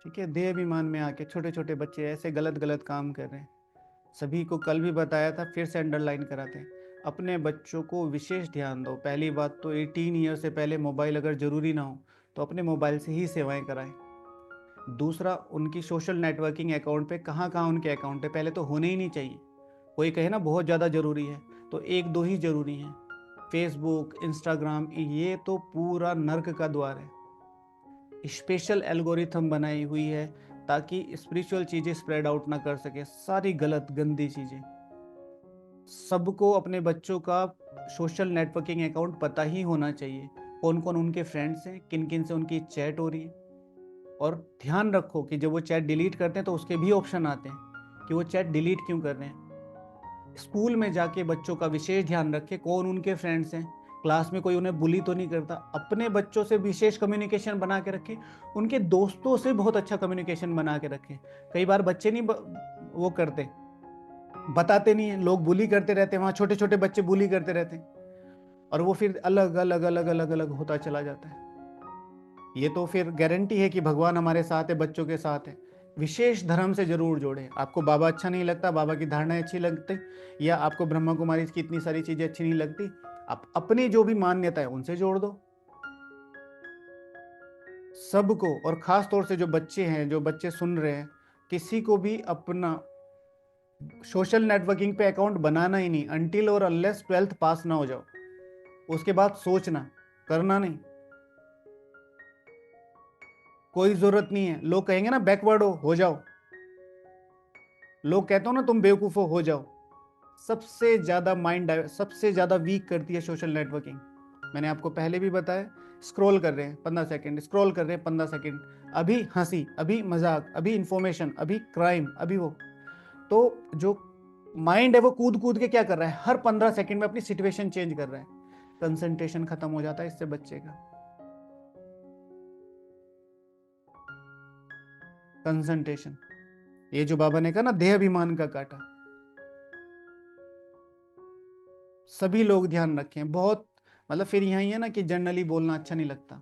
ठीक है, देह अभिमान में आके छोटे छोटे बच्चे ऐसे गलत गलत काम कर रहे हैं। सभी को कल भी बताया था, फिर से अंडरलाइन कराते हैं। अपने बच्चों को विशेष ध्यान दो। पहली बात तो 18 ईयर से पहले मोबाइल अगर ज़रूरी ना हो तो अपने मोबाइल से ही सेवाएं कराएं। दूसरा, उनकी सोशल नेटवर्किंग अकाउंट पे कहाँ कहाँ उनके अकाउंट है पहले तो होने ही नहीं चाहिए। कोई कहे ना बहुत ज़्यादा ज़रूरी है, तो एक दो ही ज़रूरी हैं। फेसबुक, इंस्टाग्राम, ये तो पूरा नर्क का द्वार है। स्पेशल एल्गोरिथम बनाई हुई है ताकि स्पिरिचुअल चीज़ें स्प्रेड आउट ना कर सके, सारी गलत गंदी चीज़ें। सबको अपने बच्चों का सोशल नेटवर्किंग अकाउंट पता ही होना चाहिए, कौन कौन उनके फ्रेंड्स हैं, किन किन से उनकी चैट हो रही है। और ध्यान रखो कि जब वो चैट डिलीट करते हैं तो उसके भी ऑप्शन आते हैं कि वो चैट डिलीट क्यों कर रहे हैं। स्कूल में जाके बच्चों का विशेष ध्यान रखें कौन उनके फ्रेंड्स हैं, क्लास में कोई उन्हें बुली तो नहीं करता। अपने बच्चों से विशेष कम्युनिकेशन बना के रखें, उनके दोस्तों से बहुत अच्छा कम्युनिकेशन बना के रखें। कई बार बच्चे नहीं वो करते, बताते नहीं है, लोग बुली करते रहते हैं, वहाँ छोटे छोटे बच्चे बुली करते रहते हैं और वो फिर अलग अलग अलग अलग अलग होता चला जाता है। ये तो फिर गारंटी है कि भगवान हमारे साथ है, बच्चों के साथ है। विशेष धर्म से जरूर जोड़े। आपको बाबा अच्छा नहीं लगता, बाबा की धारणाएं अच्छी लगती, या आपको ब्रह्मा कुमारी की इतनी सारी चीजें अच्छी नहीं लगती, आप अपनी जो भी मान्यता है उनसे जोड़ दो सबको। और खास तौर से जो बच्चे हैं, जो बच्चे सुन रहे हैं, किसी को भी अपना सोशल नेटवर्किंग पे अकाउंट बनाना ही नहीं अनटिल और अनलेस 12th पास ना हो जाओ। उसके बाद सोचना, करना नहीं। कोई जरूरत नहीं है। लोग कहेंगे ना बैकवर्ड हो जाओ, लोग कहते हो ना तुम बेवकूफ हो जाओ। सबसे ज्यादा सबसे ज्यादा वीक करती है सोशल नेटवर्किंग। मैंने आपको पहले भी बताया। स्क्रॉल कर रहे हैं 15 सेकंड, स्क्रॉल कर रहे हैं 15 सेकंड, अभी हंसी, अभी मजाक, अभी इंफॉर्मेशन, अभी क्राइम, अभी वो। तो जो माइंड है वो कूद कूद के क्या कर रहा है, हर 15 सेकंड में अपनी सिचुएशन चेंज कर रहा है। कंसंट्रेशन खत्म हो जाता है इससे बच्चे का। कंसंट्रेशन, ये जो बाबा ने कहा ना देह अभिमान का काटा, सभी लोग ध्यान रखें। बहुत मतलब फिर यही है ना कि जनरली बोलना अच्छा नहीं लगता।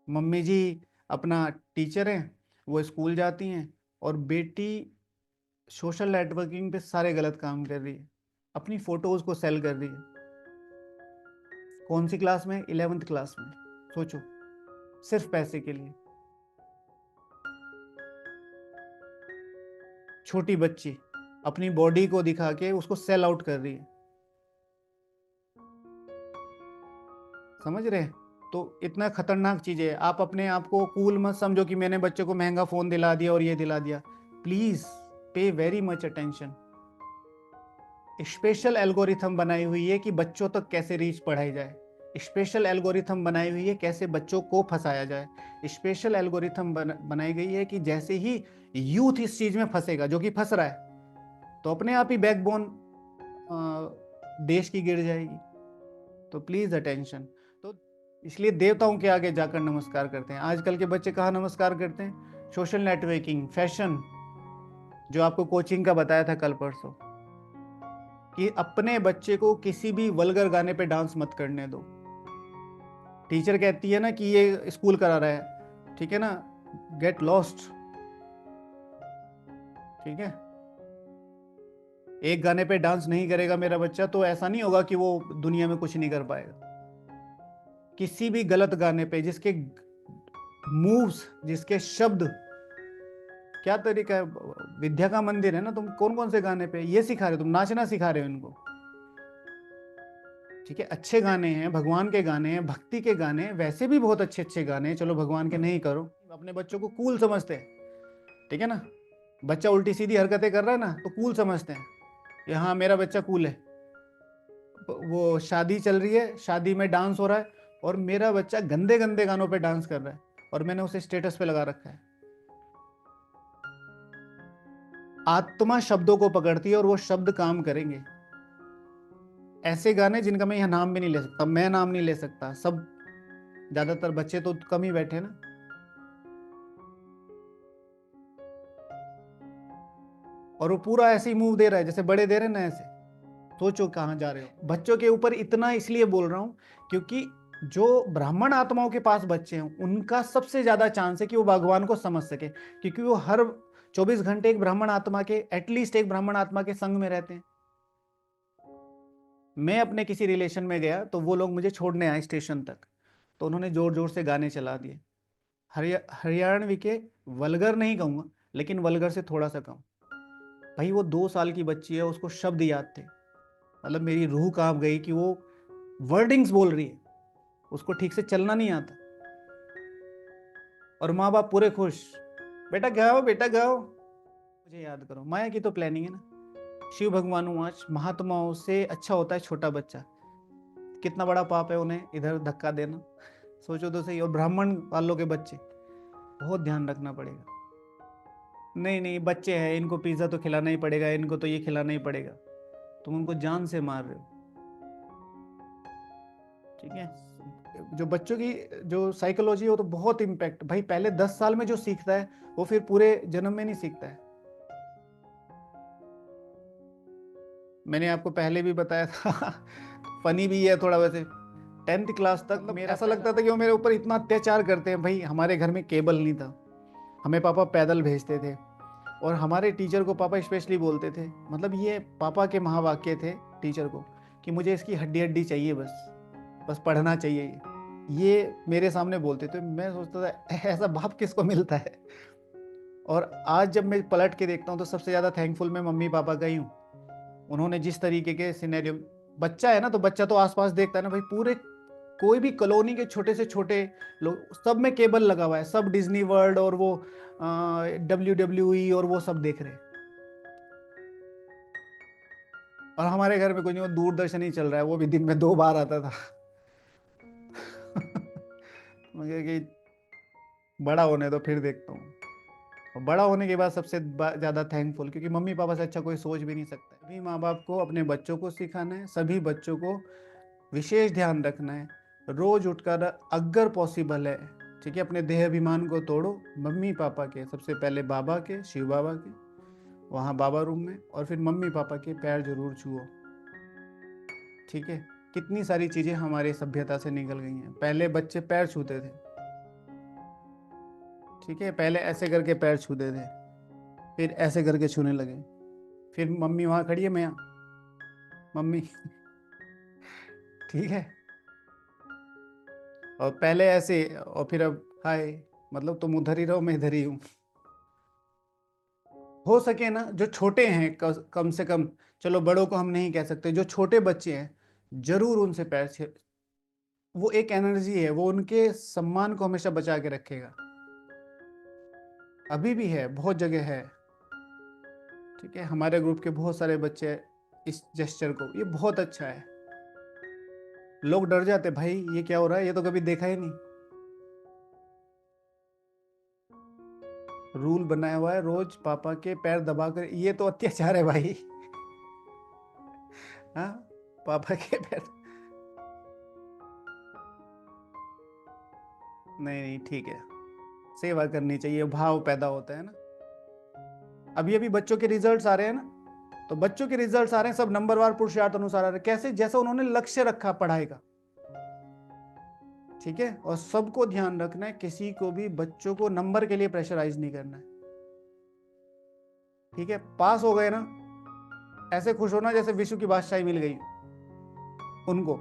मम्मी जी अपना टीचर हैं, वो स्कूल जाती हैं, और बेटी सोशल नेटवर्किंग पे सारे गलत काम कर रही है, अपनी फोटोज को सेल कर रही है। कौन सी क्लास में? 11th क्लास में। सोचो, सिर्फ पैसे के लिए। छोटी बच्ची अपनी बॉडी को दिखा के उसको सेल आउट कर रही है। समझ रहे हैं? तो इतना खतरनाक चीज है। आप अपने आप को कूल मत समझो कि मैंने बच्चे को महंगा फोन दिला दिया और ये दिला दिया। Please pay very much attention. Special algorithm बनाई हुई है कि बच्चों तक कैसे रीच पढ़ाई जाए। स्पेशल एल्गोरिथम बनाई हुई है कैसे बच्चों को फंसाया जाए। स्पेशल एल्गोरिथम बनाई गई है कि जैसे ही यूथ इस चीज में फंसेगा, जो कि फंस रहा है, तो अपने आप ही बैकबोन देश की गिर जाएगी। तो प्लीज अटेंशन। तो इसलिए देवताओं के आगे जाकर नमस्कार करते हैं। आजकल के बच्चे कहाँ नमस्कार करते हैं? सोशल नेटवर्किंग, फैशन, जो आपको कोचिंग का बताया था कल परसों, कि अपने बच्चे को किसी भी वल्गर गाने पे डांस मत करने दो। टीचर कहती है ना कि ये स्कूल करा रहा है, ठीक है ना, गेट लॉस्ट। ठीक है, एक गाने पे डांस नहीं करेगा मेरा बच्चा तो ऐसा नहीं होगा कि वो दुनिया में कुछ नहीं कर पाएगा। किसी भी गलत गाने पे जिसके मूव्स, जिसके शब्द, क्या तरीका है? विद्या का मंदिर है ना, तुम कौन कौन से गाने पे ये सिखा रहे हो? तुम नाचना सिखा रहे हो इनको। ठीक है, अच्छे गाने हैं, भगवान के गाने हैं, भक्ति के गाने हैं, वैसे भी बहुत अच्छे अच्छे गाने हैं, चलो भगवान के नहीं करो। अपने बच्चों को कूल समझते हैं, ठीक है ना। बच्चा उल्टी सीधी हरकतें कर रहा है ना तो कूल समझते हैं कि हाँ मेरा बच्चा कूल है। वो शादी चल रही है, शादी में डांस हो रहा है और मेरा बच्चा गंदे गंदे गानों पे डांस कर रहा है और मैंने उसे स्टेटस पे लगा रखा है। आत्मा शब्दों को पकड़ती है और वो शब्द काम करेंगे। ऐसे गाने जिनका मैं यहाँ नाम भी नहीं ले सकता, मैं नाम नहीं ले सकता, सब ज्यादातर बच्चे तो कम ही बैठे ना। और वो पूरा ऐसे ही मूव दे रहा है जैसे बड़े दे रहे हैं ना, ऐसे। सोचो कहाँ जा रहे हो। बच्चों के ऊपर इतना इसलिए बोल रहा हूँ क्योंकि जो ब्राह्मण आत्माओं के पास बच्चे हैं उनका सबसे ज्यादा चांस है कि वो भगवान को समझ सके, क्योंकि वो हर 24 घंटे एक ब्राह्मण आत्मा के, एटलीस्ट एक ब्राह्मण आत्मा के संग में रहते हैं। मैं अपने किसी रिलेशन में गया तो वो लोग मुझे छोड़ने आए स्टेशन तक, तो उन्होंने जोर जोर से गाने चला दिए, हरियाणवी के, वल्गर नहीं कहूंगा लेकिन वल्गर से थोड़ा सा कम। भाई वो 2 साल की बच्ची है, उसको शब्द याद थे, मतलब मेरी रूह कांप गई कि वो वर्डिंग्स बोल रही है, उसको ठीक से चलना नहीं आता, और माँ बाप पूरे खुश, बेटा गाओ बेटा गाओ, मुझे याद करो। माया की तो प्लानिंग है ना। शिव भगवान आज महात्माओं से अच्छा होता है छोटा बच्चा, कितना बड़ा पाप है उन्हें इधर धक्का देना, सोचो तो सही। और ब्राह्मण वालों के बच्चे, बहुत ध्यान रखना पड़ेगा। नहीं नहीं, बच्चे हैं, इनको पिज्जा तो खिलाना ही पड़ेगा, इनको तो ये खिलाना ही पड़ेगा, तुम उनको जान से मार रहे हो। ठीक है, जो बच्चों की जो साइकोलॉजी है वो तो बहुत इम्पैक्ट, भाई पहले 10 साल में जो सीखता है वो फिर पूरे जन्म में नहीं सीखता है। मैंने आपको पहले भी बताया था फनी भी है थोड़ा वैसे। 10th क्लास तक मेरा ऐसा लगता था कि वो मेरे ऊपर इतना अत्याचार करते हैं। भाई हमारे घर में केबल नहीं था, हमें पापा पैदल भेजते थे, और हमारे टीचर को पापा स्पेशली बोलते थे, मतलब ये पापा के महावाक्य थे टीचर को, कि मुझे इसकी हड्डी हड्डी चाहिए, बस बस पढ़ना चाहिए, ये मेरे सामने बोलते थे। मैं सोचता था ऐसा बाप किसको मिलता है। और आज जब मैं पलट के देखता हूँ तो सबसे ज़्यादा थैंकफुल मैं मम्मी पापा का ही हूँ। उन्होंने जिस तरीके के सिनेरियो, बच्चा है ना तो बच्चा तो आसपास देखता है ना भाई, पूरे कोई भी कॉलोनी के छोटे से छोटे लोग, सब में केबल लगा हुआ है, सब डिज्नी वर्ल्ड और वो WWE और वो सब देख रहे हैं। और हमारे घर में कुछ नहीं, वो दूरदर्शन ही चल रहा है, वो भी दिन में 2 बार आता था मुझे कि बड़ा होने तो फिर देखता हूँ। और बड़ा होने के बाद सबसे ज़्यादा थैंकफुल, क्योंकि मम्मी पापा से अच्छा कोई सोच भी नहीं सकता। सभी माँ बाप को अपने बच्चों को सिखाना है, सभी बच्चों को विशेष ध्यान रखना है, रोज उठकर अगर पॉसिबल है, ठीक है, अपने देह अभिमान को तोड़ो, मम्मी पापा के, सबसे पहले बाबा के, शिव बाबा के, वहाँ बाबा रूम में, और फिर मम्मी पापा के पैर जरूर छुओ। ठीक है, कितनी सारी चीज़ें हमारी सभ्यता से निकल गई हैं। पहले बच्चे पैर छूते थे, ठीक है, पहले ऐसे करके पैर छूते थे, फिर ऐसे करके छूने लगे, फिर मम्मी वहाँ खड़ी है, मैं मम्मी ठीक है, और पहले ऐसे, और फिर अब हाय, मतलब तुम उधर ही रहो मैं इधर ही हूँ। हो सके ना जो छोटे हैं, कम से कम, चलो बड़ों को हम नहीं कह सकते, जो छोटे बच्चे हैं जरूर उनसे पैर छे, वो एक एनर्जी है, वो उनके सम्मान को हमेशा बचा के रखेगा। अभी भी है, बहुत जगह है। ठीक है, हमारे ग्रुप के बहुत सारे बच्चे इस जेस्चर को, ये बहुत अच्छा है। लोग डर जाते, भाई ये क्या हो रहा है, ये तो कभी देखा ही नहीं। रूल बनाया हुआ है रोज पापा के पैर दबाकर, ये तो अत्याचार है भाई हाँ, पापा के पैर, नहीं नहीं ठीक है, सेवा करनी चाहिए, भाव पैदा होता है ना। अभी अभी बच्चों के रिजल्ट्स आ रहे हैं ना, तो बच्चों के रिजल्ट्स आ रहे हैं सब नंबरवार पुरुषार्थ अनुसार आ रहे हैं, कैसे, जैसा उन्होंने लक्ष्य रखा पढ़ाई का। ठीक है, और सबको ध्यान रखना है, किसी को भी बच्चों को नंबर के लिए प्रेशराइज नहीं करना है। ठीक है, पास हो गए ना, ऐसे खुश होना जैसे विश्व की बादशाही मिल गई उनको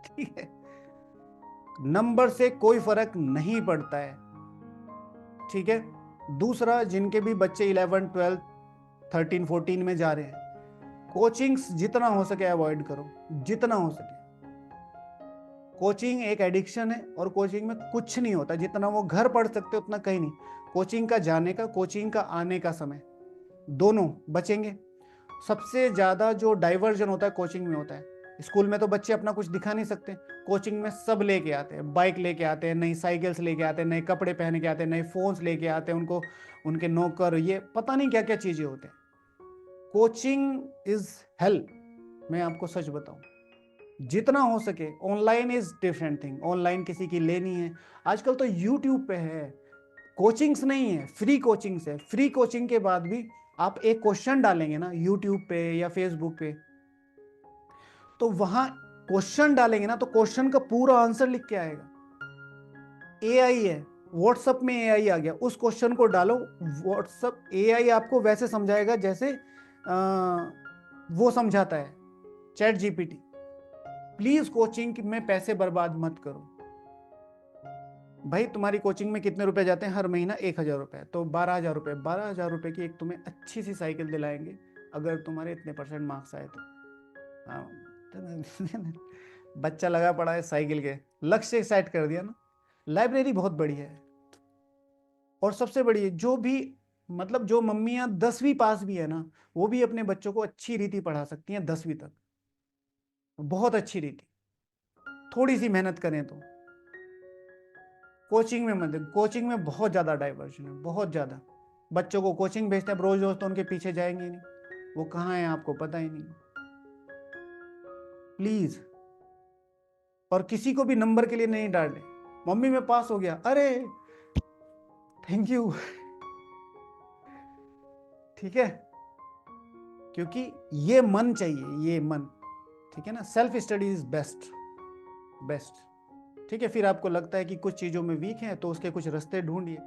ठीक है, नंबर से कोई फर्क नहीं पड़ता है। ठीक है, दूसरा, जिनके भी बच्चे 11 12 13 14 में जा रहे हैं, कोचिंग्स जितना हो सके अवॉइड करो, जितना हो सके। कोचिंग एक एडिक्शन है, और कोचिंग में कुछ नहीं होता, जितना वो घर पढ़ सकते उतना कहीं नहीं। कोचिंग का जाने का, कोचिंग का आने का समय, दोनों बचेंगे। सबसे ज्यादा जो डाइवर्जन होता है कोचिंग में होता है। स्कूल में तो बच्चे अपना कुछ दिखा नहीं सकते, कोचिंग में सब लेके आते हैं, बाइक लेके आते हैं, नई साइकिल्स लेके आते हैं, नए कपड़े पहन के आते हैं, नए फोन्स लेके आते हैं, उनको उनके नौकर, ये पता नहीं क्या क्या चीजें होते हैं। कोचिंग इज हेल्प, मैं आपको सच बताऊं, जितना हो सके। Online is different thing, online किसी की लेनी है, आजकल तो यूट्यूब पे है, कोचिंग्स नहीं है, फ्री कोचिंग्स है। फ्री कोचिंग के बाद भी आप एक क्वेश्चन डालेंगे ना यूट्यूब पे या फेसबुक पे, तो वहां क्वेश्चन डालेंगे ना तो क्वेश्चन का पूरा आंसर लिख के आएगा। एआई है, व्हाट्सएप में एआई आ गया, उस क्वेश्चन को डालो, व्हाट्सएप एआई आपको वैसे समझाएगा जैसे वो समझाता है चैट जीपीटी। प्लीज कोचिंग में पैसे बर्बाद मत करो। भाई तुम्हारी कोचिंग में कितने रुपए जाते हैं हर महीना? 1,000 रुपए, तो 12,000 रुपए, 12,000 रुपए की एक तुम्हें अच्छी सी साइकिल दिलाएंगे अगर तुम्हारे इतने % मार्क्स आए तो। हाँ, बच्चा लगा पड़ा है साइकिल के, लक्ष्य सेट कर दिया ना। लाइब्रेरी बहुत बड़ी है, और सबसे बड़ी है जो भी मतलब जो मम्मियां 10वीं पास भी है ना, वो भी अपने बच्चों को अच्छी रीति पढ़ा सकती हैं 10वीं तक, बहुत अच्छी रीति, थोड़ी सी मेहनत करें तो। कोचिंग में मत, कोचिंग में बहुत ज्यादा डाइवर्जन है, बहुत ज्यादा। बच्चों को कोचिंग भेजते हैं, रोज रोज तो उनके पीछे जाएंगे नहीं, वो कहाँ है आपको पता ही नहीं। प्लीज, और किसी को भी नंबर के लिए नहीं डांटे। मम्मी मैं पास हो गया, अरे थैंक यू, ठीक है, क्योंकि ये मन चाहिए, ये मन, ठीक है ना। Self study is best, best, ठीक है। फिर आपको लगता है कि कुछ चीजों में वीक है तो उसके कुछ रास्ते ढूंढिए।